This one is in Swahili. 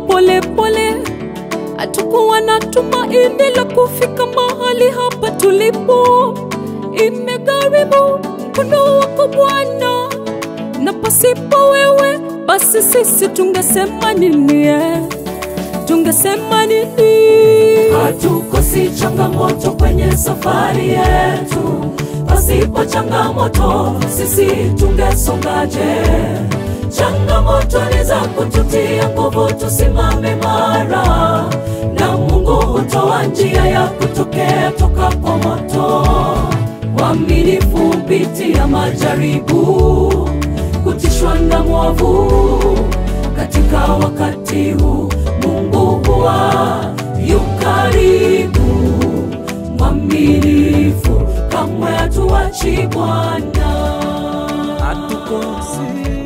pole pole, hatukuwa na tumaini la kufika mahali hapa tulipo. Imegharimu mkono wako Bwana, na pasipo wewe basi sisi tungesema nini? Tungesema nini? Hatukosi changamoto kwenye safari yetu, pasipo changamoto sisi tungesongaje? Changamoto ni za kututia nguvu tusimame mara, na Mungu hutoa njia ya kutokea toka kwa moto. Waaminifu pitia majaribu, kutishwa na mwovu. Katika wakati huu Mungu huwa yu karibu, mwaminifu, kamwe hatuachi Bwana. Hatukosi